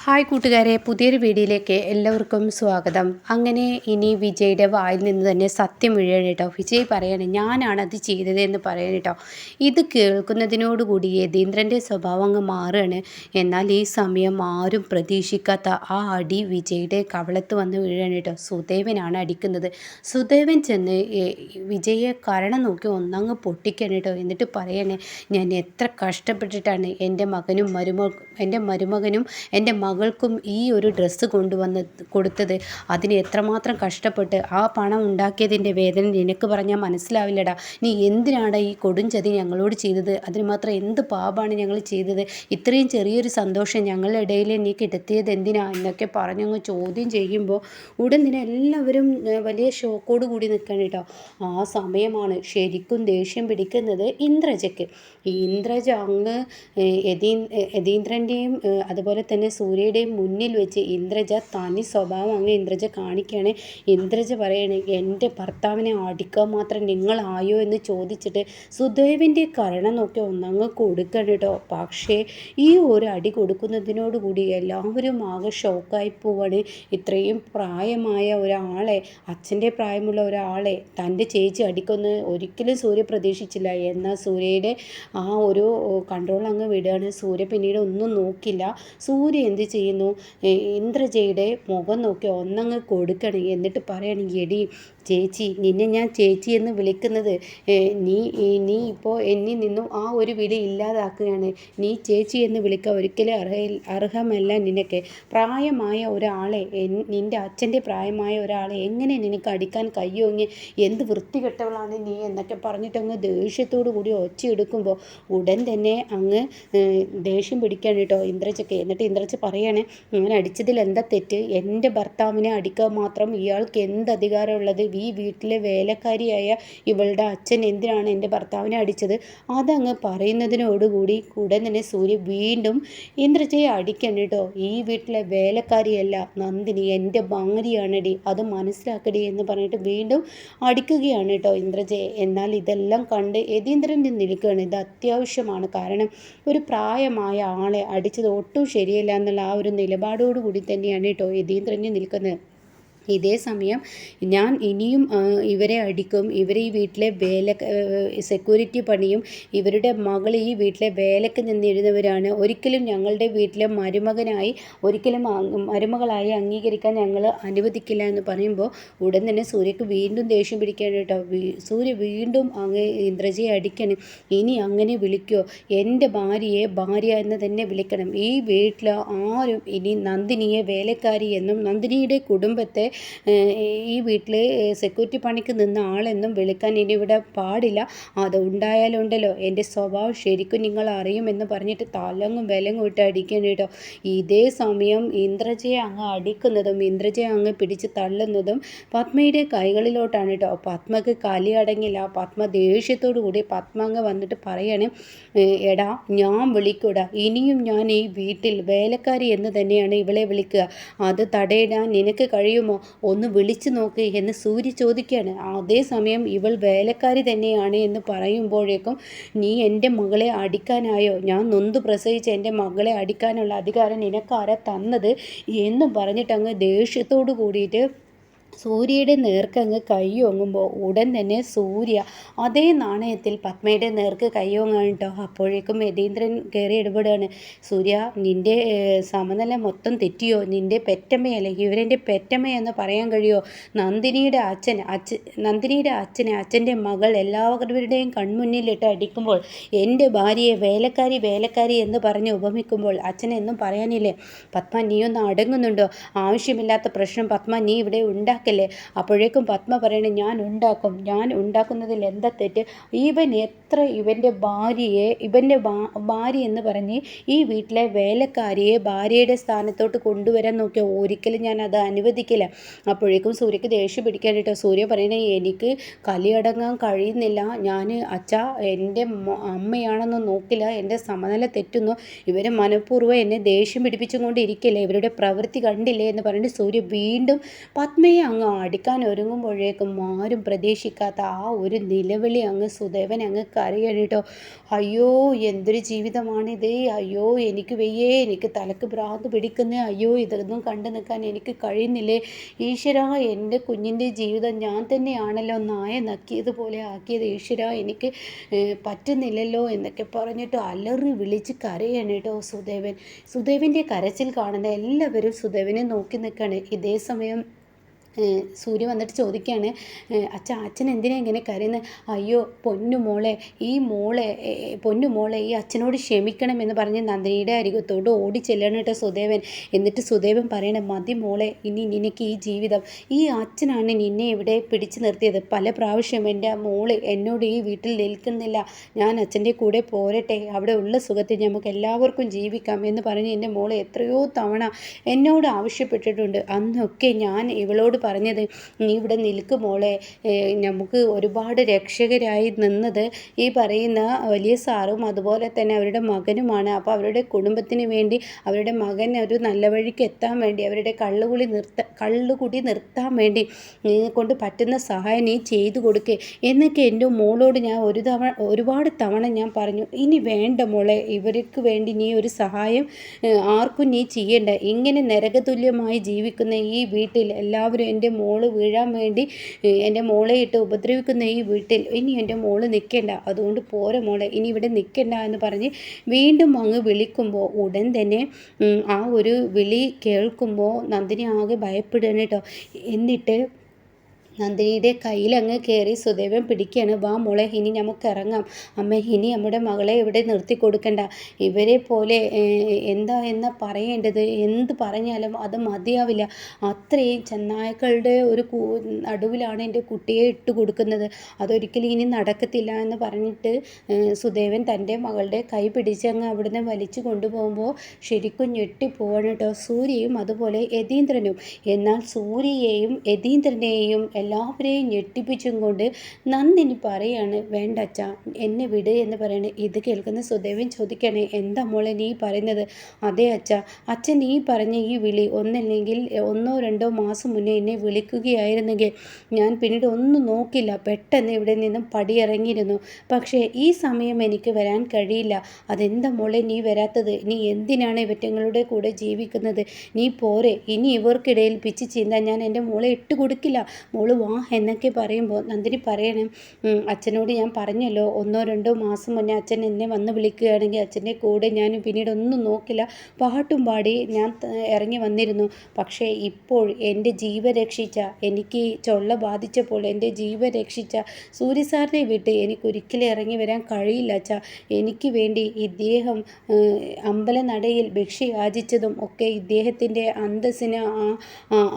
Hi കൂട്ടുകാരെ, പുതിയൊരു വീഡിയോയിലേക്ക് എല്ലാവർക്കും സ്വാഗതം. അങ്ങനെ ഇനി വിജയുടെ വായിൽ നിന്ന് തന്നെ സത്യം വീഴണം കേട്ടോ. വിജയ് പറയണേ ഞാനാണത് ചെയ്തത് എന്ന് പറയണം കേട്ടോ. ഇത് കേൾക്കുന്നതിനോടുകൂടി യതീന്ദ്രൻ്റെ സ്വഭാവം അങ്ങ് മാറുകയാണ്. എന്നാൽ ഈ സമയം ആരും പ്രതീക്ഷിക്കാത്ത ആ അടി വിജയുടെ കവളത്ത് വന്ന് വീഴണം കേട്ടോ. സുദേവനാണ് അടിക്കുന്നത്. സുദേവൻ ചെന്ന് വിജയെ കരണം നോക്കി ഒന്നങ്ങ് പൊട്ടിക്കണം കേട്ടോ. എന്നിട്ട് പറയണേ, ഞാൻ എത്ര കഷ്ടപ്പെട്ടിട്ടാണ് എൻ്റെ മരുമകനും എൻ്റെ മകൾക്കും ഈ ഒരു ഡ്രസ്സ് കൊണ്ടുവന്ന് കൊടുത്തത്. അതിന് എത്രമാത്രം കഷ്ടപ്പെട്ട് ആ പണം ഉണ്ടാക്കിയതിൻ്റെ വേദന നിനക്ക് പറഞ്ഞാൽ മനസ്സിലാവില്ലടാ. നീ എന്തിനാണ് ഈ കൊടുംചതി ഞങ്ങളോട് ചെയ്തത്? അതിന് മാത്രം എന്ത് പാപമാണ് ഞങ്ങൾ ചെയ്തത്? ഇത്രയും ചെറിയൊരു സന്തോഷം ഞങ്ങളുടെ ഇടയിൽ നീ കിടത്തിയത് എന്തിനാ എന്നൊക്കെ പറഞ്ഞങ്ങ് ചോദ്യം ചെയ്യുമ്പോൾ ഉടൻ തന്നെ എല്ലാവരും വലിയ ഷോക്കോട് കൂടി നിൽക്കണം കേട്ടോ. ആ സമയമാണ് ശരിക്കും ദേഷ്യം പിടിക്കുന്നത് ഇന്ദ്രജയ്ക്ക്. ഇന്ദ്രജ അങ്ങ് യതീന്ദ്രൻ്റെയും അതുപോലെ തന്നെ സൂര്യയുടെയും മുന്നിൽ വെച്ച് ഇന്ദ്രജ തനി സ്വഭാവം അങ്ങ് ഇന്ദ്രജ കാണിക്കുകയാണ്. ഇന്ദ്രജ പറയണേ, എൻ്റെ ഭർത്താവിനെ അടിക്കാൻ മാത്രം നിങ്ങളായോ എന്ന് ചോദിച്ചിട്ട് സുദേവിൻ്റെ കരണം നോക്കി ഒന്നങ്ങ് കൊടുക്കണം കേട്ടോ. പക്ഷേ ഈ ഒരു അടി കൊടുക്കുന്നതിനോടുകൂടി എല്ലാവരും ആകെ ഷോക്കായി പോവാണ്. ഇത്രയും പ്രായമായ ഒരാളെ, അച്ഛൻ്റെ പ്രായമുള്ള ഒരാളെ തൻ്റെ ചേച്ചി അടിക്കൊന്ന് ഒരിക്കലും സൂര്യ പ്രതീക്ഷിച്ചില്ല. എന്നാൽ സൂര്യയുടെ ആ ഒരു കൺട്രോൾ അങ്ങ് വിടുകയാണ്. സൂര്യ പിന്നീട് ഒന്നും നോക്കില്ല. സൂര്യ എന്ത് ചെയ്യുന്നു, ഇന്ദ്രജയുടെ മുഖം നോക്കി ഒന്നങ്ങ് കൊടുക്കണം. എന്നിട്ട് പറയണം, എടി ചേച്ചി, നിന്നെ ഞാൻ ചേച്ചി എന്ന് വിളിക്കുന്നത് നീ ഇപ്പോൾ എന്നിൽ നിന്നും ആ ഒരു വിളി ഇല്ലാതാക്കുകയാണ്. നീ ചേച്ചി എന്ന് വിളിക്കാൻ ഒരിക്കലും അർഹമല്ല നിനക്ക്. പ്രായമായ ഒരാളെ, നിൻ്റെ അച്ഛൻ്റെ പ്രായമായ ഒരാളെ എങ്ങനെ നിനക്ക് അടിക്കാൻ കഴിയുമെങ്കിൽ എന്ത് വൃത്തികെട്ടവളാണ് നീ എന്നൊക്കെ പറഞ്ഞിട്ടങ്ങ് ദേഷ്യത്തോടു കൂടി ഒച്ചയെടുക്കുമ്പോൾ ഉടൻ തന്നെ അങ്ങ് ദേഷ്യം പിടിക്കാൻ കേട്ടോ ഇന്ദ്രജയ്ക്ക്. എന്നിട്ട് ഇന്ദ്രജ പറയാണ്, അങ്ങനെ അടിച്ചതിൽ എന്താ തെറ്റ്? എൻ്റെ ഭർത്താവിനെ അടിക്കാൻ മാത്രം ഇയാൾക്ക് എന്ത് അധികാരമുള്ളത്? ഈ വീട്ടിലെ വേലക്കാരിയായ ഇവളുടെ അച്ഛൻ എന്തിനാണ് എൻ്റെ ഭർത്താവിനെ അടിച്ചത്? അതങ്ങ് പറയുന്നതിനോടുകൂടി ഉടൻ തന്നെ സൂര്യ വീണ്ടും ഇന്ദ്രജയെ അടിക്കണം കേട്ടോ. ഈ വീട്ടിലെ വേലക്കാരിയല്ല നന്ദിനി, എൻ്റെ ഭാര്യയാണടി, അത് മനസ്സിലാക്കടി എന്ന് പറഞ്ഞിട്ട് വീണ്ടും അടിക്കുകയാണ് കേട്ടോ ഇന്ദ്രജയെ. എന്നാൽ ഇതെല്ലാം കണ്ട് യതീന്ദ്രൻ നിൽക്കുകയാണ്. ഇത് അത്യാവശ്യമാണ്, കാരണം ഒരു പ്രായമായ ആളെ അടിച്ചത് ഒട്ടും ശരിയല്ല എന്നുള്ള ആ ഒരു നിലപാടോടുകൂടി തന്നെയാണ് കേട്ടോ യതീന്ദ്രൻ നിൽക്കുന്നത്. ഇതേ സമയം ഞാൻ ഇനിയും ഇവരെ അടിക്കും, ഇവർ ഈ വീട്ടിലെ സെക്യൂരിറ്റി പണിയും, ഇവരുടെ മകൾ ഈ വീട്ടിലെ വേലക്ക് നിന്നിരുന്നവരാണ്, ഒരിക്കലും ഞങ്ങളുടെ വീട്ടിലെ മരുമകളായി അംഗീകരിക്കാൻ ഞങ്ങൾ അനുവദിക്കില്ല എന്ന് പറയുമ്പോൾ ഉടൻ തന്നെ സൂര്യക്ക് വീണ്ടും ദേഷ്യം പിടിക്കുകയാണ് കേട്ടോ. സൂര്യ വീണ്ടും അങ്ങ് ഇന്ദ്രജയെ അടിക്കണം. ഇനി അങ്ങനെ വിളിക്കോ? എൻ്റെ ഭാര്യയെ ഭാര്യ എന്ന് തന്നെ വിളിക്കണം. ഈ വീട്ടിൽ ആരും ഇനി നന്ദിനിയെ വേലക്കാരി എന്നും നന്ദിനിയുടെ കുടുംബത്തെ ഈ വീട്ടിൽ സെക്യൂരിറ്റി പണിക്ക് നിന്ന ആളെന്നും വിളിക്കാൻ ഇനി ഇവിടെ പാടില്ല. അത് ഉണ്ടായാലുണ്ടല്ലോ എൻ്റെ സ്വഭാവം ശരിക്കും നിങ്ങൾ അറിയുമെന്ന് പറഞ്ഞിട്ട് തലങ്ങും വിലങ്ങും ഇട്ട് അടിക്കണം കേട്ടോ. ഇതേ സമയം ഇന്ദ്രജയെ അങ്ങ് അടിക്കുന്നതും ഇന്ദ്രജയെ അങ്ങ് പിടിച്ച് തള്ളുന്നതും പത്മയുടെ കൈകളിലോട്ടാണ് കേട്ടോ. പത്മക്ക് കലി അടങ്ങില്ല. പത്മ ദേഷ്യത്തോടു കൂടി പത്മ അങ്ങ് വന്നിട്ട് പറയാണ്, എടാ ഞാൻ വിളിക്കൂടാ, ഇനിയും ഞാൻ ഈ വീട്ടിൽ വേലക്കാരി എന്ന് തന്നെയാണ് ഇവളെ വിളിക്കുക. അത് തടയിടാൻ നിനക്ക് കഴിയുമോ? ഒന്ന് വിളിച്ചു നോക്ക് എന്ന് സൂര്യ ചോദിക്കുകയാണ്. അതേസമയം ഇവൾ വേലക്കാരി തന്നെയാണ് എന്ന് പറയുമ്പോഴേക്കും, നീ എൻ്റെ മകളെ അടിക്കാനായോ? ഞാൻ നൊന്ത് പ്രസവിച്ച് എൻ്റെ മകളെ അടിക്കാനുള്ള അധികാരം നിനക്കാരാ തന്നത് എന്നും പറഞ്ഞിട്ടങ്ങ് ദേഷ്യത്തോടു കൂടിയിട്ട് സൂര്യയുടെ നേർക്കങ്ങ് കൈയൊങ്ങുമ്പോൾ ഉടൻ തന്നെ സൂര്യ അതേ നാണയത്തിൽ പത്മയുടെ നേർക്ക് കൈയൊങ്ങാണ് കേട്ടോ. അപ്പോഴേക്കും യതീന്ദ്രൻ കയറി ഇടപെടുകയാണ്. സൂര്യ, നിൻ്റെ സമനില മൊത്തം തെറ്റിയോ? നിൻ്റെ പെറ്റമ്മയല്ലേ ഇവരെൻ്റെ പെറ്റമ്മയെന്ന് പറയാൻ കഴിയുമോ? നന്ദിനിയുടെ അച്ഛനെ അച്ഛൻ്റെ മകൾ എല്ലാവരുടെയും കൺമുന്നിലിട്ട് അടിക്കുമ്പോൾ എൻ്റെ ഭാര്യയെ വേലക്കാരി എന്ന് പറഞ്ഞ് ഉപമിക്കുമ്പോൾ അച്ഛനെന്നും പറയാനില്ലേ? പത്മ, നീ ഒന്ന് അടങ്ങുന്നുണ്ടോ? ആവശ്യമില്ലാത്ത പ്രശ്നം പത്മ നീ ഇവിടെ ഉണ്ടാക്കല്ലേ. അപ്പോഴേക്കും പത്മ പറയണേ, ഞാൻ ഉണ്ടാക്കുന്നതിൽ എന്താ തെറ്റ്? ഇവൻ്റെ ഭാര്യ എന്ന് പറഞ്ഞ് ഈ വീട്ടിലെ വേലക്കാരിയെ ഭാര്യയുടെ സ്ഥാനത്തോട്ട് കൊണ്ടുവരാൻ നോക്കിയാൽ ഒരിക്കലും ഞാൻ അത് അനുവദിക്കില്ല. അപ്പോഴേക്കും സൂര്യക്ക് ദേഷ്യം പിടിക്കാൻ കേട്ടോ. സൂര്യ പറയണേ, എനിക്ക് കലിയടങ്ങാൻ കഴിയുന്നില്ല. ഞാൻ എൻ്റെ അമ്മയാണെന്ന് നോക്കില്ല, എൻ്റെ സമനില തെറ്റുന്നു, ഇവരെ മനഃപൂർവ്വം എന്നെ ദേഷ്യം പിടിപ്പിച്ചും കൊണ്ടിരിക്കില്ല, ഇവരുടെ പ്രവൃത്തി കണ്ടില്ലേ എന്ന് പറഞ്ഞിട്ട് സൂര്യ വീണ്ടും പത്മയെ അങ്ങ് അടിക്കാൻ ഒരുങ്ങുമ്പോഴേക്കും ആരും പ്രതീക്ഷിക്കാത്ത ആ ഒരു നിലവിളി അങ്ങ് സുദേവൻ അങ്ങ് കരയാണ് കേട്ടോ. അയ്യോ എന്തൊരു ജീവിതമാണിത്, അയ്യോ എനിക്ക് വയ്യേ, എനിക്ക് തലക്ക് ഭ്രാന്ത് പിടിക്കുന്നേ, അയ്യോ ഇതൊന്നും കണ്ടു നിൽക്കാൻ എനിക്ക് കഴിയുന്നില്ലേ ഈശ്വര, എൻ്റെ കുഞ്ഞിൻ്റെ ജീവിതം ഞാൻ തന്നെയാണല്ലോ നായ നക്കിയതുപോലെ ആക്കിയത് ഈശ്വര, എനിക്ക് പറ്റുന്നില്ലല്ലോ എന്നൊക്കെ പറഞ്ഞിട്ട് അലറി വിളിച്ച് കരയാണ് കേട്ടോ സുദേവൻ. സുദേവൻ്റെ കരച്ചിൽ കാണുന്ന എല്ലാവരും സുദേവനെ നോക്കി നിൽക്കുകയാണ്. ഇതേ സമയം സൂര്യ വന്നിട്ട് ചോദിക്കുകയാണ്, അച്ഛൻ എന്തിനാ ഇങ്ങനെ കരയുന്നത്? അയ്യോ പൊന്നുമോളെ, പൊന്നുമോളെ ഈ അച്ഛനോട് ക്ഷമിക്കണമെന്ന് പറഞ്ഞ് നന്ദിനിയുടെ അരികത്തോട് ഓടി ചെല്ലണം കേട്ടോ സുദേവൻ. എന്നിട്ട് സുദേവൻ പറയണേ, മതി മോളെ, ഇനി നിനക്ക് ഈ ജീവിതം, ഈ അച്ഛനാണ് നിന്നെ ഇവിടെ പിടിച്ചു നിർത്തിയത്. പല പ്രാവശ്യം എൻ്റെ മോള് എന്നോട് ഈ വീട്ടിൽ നിൽക്കുന്നില്ല, ഞാൻ അച്ഛൻ്റെ കൂടെ പോരട്ടെ, അവിടെ ഉള്ള സുഖത്തിൽ നമുക്ക് എല്ലാവർക്കും ജീവിക്കാം എന്ന് പറഞ്ഞ് എൻ്റെ മോള് എത്രയോ തവണ എന്നോട് ആവശ്യപ്പെട്ടിട്ടുണ്ട്. അന്നൊക്കെ ഞാൻ ഇവളോട് പറഞ്ഞത്, നീ ഇവിടെ നിൽക്ക് മോളെ, നമുക്ക് ഒരുപാട് രക്ഷകരായി നിന്നത് ഈ പറയുന്ന വലിയ സാറും അതുപോലെ തന്നെ അവരുടെ മകനുമാണ്. അപ്പോൾ അവരുടെ കുടുംബത്തിന് വേണ്ടി, അവരുടെ മകൻ ഒരു നല്ല വഴിക്ക് എത്താൻ വേണ്ടി, അവരുടെ കള്ളുകുടി നിർത്താൻ വേണ്ടി നീ കൊണ്ട് പറ്റുന്ന സഹായം നീ ചെയ്തു കൊടുക്കുക എന്നൊക്കെ എൻ്റെ മോളോട് ഞാൻ ഒരുപാട് തവണ ഞാൻ പറഞ്ഞു. ഇനി വേണ്ട മോളെ, ഇവർക്ക് വേണ്ടി നീ ഒരു സഹായം ആർക്കും നീ ചെയ്യേണ്ട. ഇങ്ങനെ നരകതുല്യമായി ജീവിക്കുന്ന ഈ വീട്ടിൽ എല്ലാവരും എൻ്റെ മോള് വീഴാൻ വേണ്ടി എൻ്റെ മോളെ ഇട്ട് ഉപദ്രവിക്കുന്ന ഈ വീട്ടിൽ ഇനി എൻ്റെ മോള് നിൽക്കേണ്ട, അതുകൊണ്ട് പോരെ മോളെ, ഇനി ഇവിടെ നിൽക്കേണ്ട എന്ന് പറഞ്ഞ് വീണ്ടും അങ്ങ് വിളിക്കുമ്പോൾ ഉടൻ തന്നെ ആ ഒരു വിളി കേൾക്കുമ്പോൾ നന്ദിനി ആകെ ഭയപ്പെടുകയാണ് കേട്ടോ. എന്നിട്ട് നന്ദിനിയുടെ കയ്യിലങ്ങ് കയറി സുദേവൻ പിടിക്കുകയാണ്. വാ മോളെ, ഇനി നമുക്ക് ഇറങ്ങാം. അമ്മ, ഇനി നമ്മുടെ മകളെ ഇവിടെ നിർത്തി കൊടുക്കണ്ട. ഇവരെ പോലെ എന്നാ പറയേണ്ടത്, എന്ത് പറഞ്ഞാലും അത് മതിയാവില്ല. അത്രയും ചെന്നായ്ക്കളുടെ ഒരു നടുവിലാണ് എൻ്റെ കുട്ടിയെ ഇട്ട് കൊടുക്കുന്നത്. അതൊരിക്കലും ഇനി നടക്കത്തില്ല എന്ന് പറഞ്ഞിട്ട് സുദേവൻ തൻ്റെ മകളുടെ കൈ പിടിച്ച് അങ്ങ് അവിടുന്ന് വലിച്ചു കൊണ്ടുപോകുമ്പോൾ ശരിക്കും ഞെട്ടിപ്പോവാണ് കേട്ടോ സൂര്യയും അതുപോലെ യതീന്ദ്രനും. എന്നാൽ സൂര്യയെയും യതീന്ദ്രനെയും എല്ലാവരെയും ഞെട്ടിപ്പിച്ചും കൊണ്ട് നന്ദിനി പറയാണ്, വേണ്ട അച്ഛാ, എന്നെ വിട് എന്ന് പറയണേ. ഇത് കേൾക്കുന്ന സുദേവൻ ചോദിക്കണേ, എന്താ മോളെ നീ പറയുന്നത്? അതെ അച്ഛാ, അച്ഛൻ ഈ പറഞ്ഞ ഈ വിളി ഒന്നല്ലെങ്കിൽ 1-2 മാസം മുന്നേ എന്നെ വിളിക്കുകയായിരുന്നെങ്കിൽ ഞാൻ പിന്നീട് ഒന്നും നോക്കില്ല, പെട്ടെന്ന് ഇവിടെ നിന്നും പടിയിറങ്ങിയിരുന്നു. പക്ഷേ ഈ സമയം എനിക്ക് വരാൻ കഴിയില്ല. അതെന്താ മോളെ നീ വരാത്തത്? നീ എന്തിനാണ് ഇവറ്റങ്ങളുടെ കൂടെ ജീവിക്കുന്നത്? നീ പോരെ, ഇനി ഇവർക്കിടയിൽ പിച്ച് ചീന്താൻ ഞാൻ എൻ്റെ മോളെ ഇട്ട് കൊടുക്കില്ല. മോള് വാ എന്നൊക്കെ പറയുമ്പോൾ നന്ദിനി പറയണം, അച്ഛനോട് ഞാൻ പറഞ്ഞല്ലോ 1-2 മാസം മുന്നേ അച്ഛൻ എന്നെ വന്ന് വിളിക്കുകയാണെങ്കിൽ അച്ഛൻ്റെ കൂടെ ഞാൻ പിന്നീട് ഒന്നും നോക്കില്ല, പാട്ടും പാടി ഞാൻ ഇറങ്ങി വന്നിരുന്നു. പക്ഷേ ഇപ്പോൾ എൻ്റെ ജീവൻ രക്ഷിച്ച, എനിക്ക് ചൊള്ള ബാധിച്ചപ്പോൾ എൻ്റെ ജീവൻ രക്ഷിച്ച സൂര്യസാറിനെ വിട്ട് എനിക്കൊരിക്കലും ഇറങ്ങി വരാൻ കഴിയില്ല അച്ഛാ. എനിക്ക് വേണ്ടി ഇദ്ദേഹം അമ്പലനടയിൽ ഭിക്ഷ യാചിച്ചതും ഒക്കെ ഇദ്ദേഹത്തിൻ്റെ അന്തസ്സിന്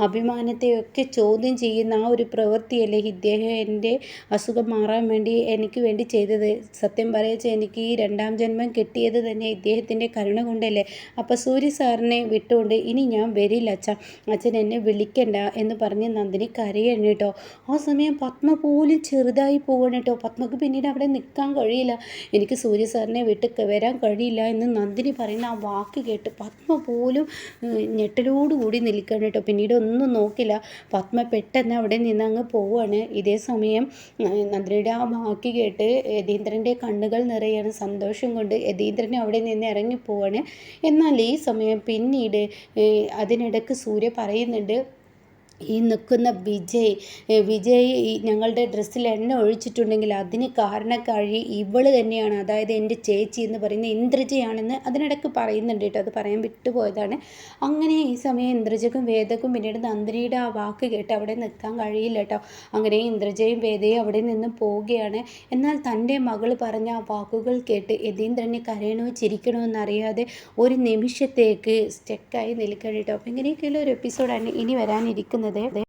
അഭിമാനത്തെയൊക്കെ ചോദ്യം ചെയ്യുന്ന ആ ഒരു പ്രവൃത്തിയല്ലേ ഇദ്ദേഹം എൻ്റെ അസുഖം മാറാൻ വേണ്ടി എനിക്ക് വേണ്ടി ചെയ്തത്. സത്യം പറയച്ച എനിക്ക് ഈ 2ാം ജന്മം കിട്ടിയത് തന്നെ ഇദ്ദേഹത്തിൻ്റെ കരുണ കൊണ്ടല്ലേ. അപ്പോൾ സൂര്യ സാറിനെ വിട്ടുകൊണ്ട് ഇനി ഞാൻ വരില്ല അച്ഛാ, അച്ഛൻ എന്നെ വിളിക്കണ്ട എന്ന് പറഞ്ഞ് നന്ദിനി കരയാണ് കേട്ടോ. ആ സമയം പത്മ പോലും ചെറുതായി പോകണം കേട്ടോ. പത്മക്ക് പിന്നീട് അവിടെ നിൽക്കാൻ കഴിയില്ല, എനിക്ക് സൂര്യ സാറിനെ വിട്ട് വരാൻ കഴിയില്ല എന്ന് നന്ദിനി പറയുന്ന ആ വാക്ക് കേട്ട് പത്മ പോലും ഞെട്ടലോടുകൂടി നിൽക്കണം കേട്ടോ. പിന്നീട് ഒന്നും നോക്കില്ല, പത്മ പെട്ടെന്ന് അവിടെ നിന്ന് അങ്ങ് പോവുകയാണ്. ഇതേ സമയം നന്ദിനിയുടെ ആ വാക്ക് കേട്ട് യതീന്ദ്രൻ്റെ കണ്ണുകൾ നിറയാണ് സന്തോഷം കൊണ്ട്. യതീന്ദ്രൻ അവിടെ നിന്ന് ഇറങ്ങിപ്പോവാണ്. എന്നാൽ ഈ സമയം പിന്നീട് അതിനിടയ്ക്ക് സൂര്യ പറയുന്നുണ്ട്, ഈ നിൽക്കുന്ന വിജയ് ഞങ്ങളുടെ ഡ്രസ്സിൽ എണ്ണ ഒഴിച്ചിട്ടുണ്ടെങ്കിൽ അതിന് കാരണക്കാരി ഇവൾ തന്നെയാണ്, അതായത് എൻ്റെ ചേച്ചി എന്ന് പറയുന്ന ഇന്ദ്രജയാണെന്ന് അതിനിടയ്ക്ക് പറയുന്നുണ്ട് കേട്ടോ. അത് പറയാൻ വിട്ടുപോയതാണ്. അങ്ങനെ ഈ സമയം ഇന്ദ്രജക്കും വേദക്കും പിന്നീട് നന്ദിനിയുടെ ആ വാക്ക് കേട്ട് അവിടെ നിൽക്കാൻ കഴിയില്ല കേട്ടോ. അങ്ങനെ ഇന്ദ്രജയും വേദയും അവിടെ നിന്ന് പോവുകയാണ്. എന്നാൽ തൻ്റെ മകൾ പറഞ്ഞ ആ വാക്കുകൾ കേട്ട് യതീന്ദ്രനെ കരയണോ ചിരിക്കണോ എന്നറിയാതെ ഒരു നിമിഷത്തേക്ക് സ്റ്റക്കായി നിൽക്കണം കേട്ടോ. അപ്പം ഇങ്ങനെയൊക്കെയുള്ള ഒരു എപ്പിസോഡാണ് ഇനി വരാനിരിക്കുന്നത്.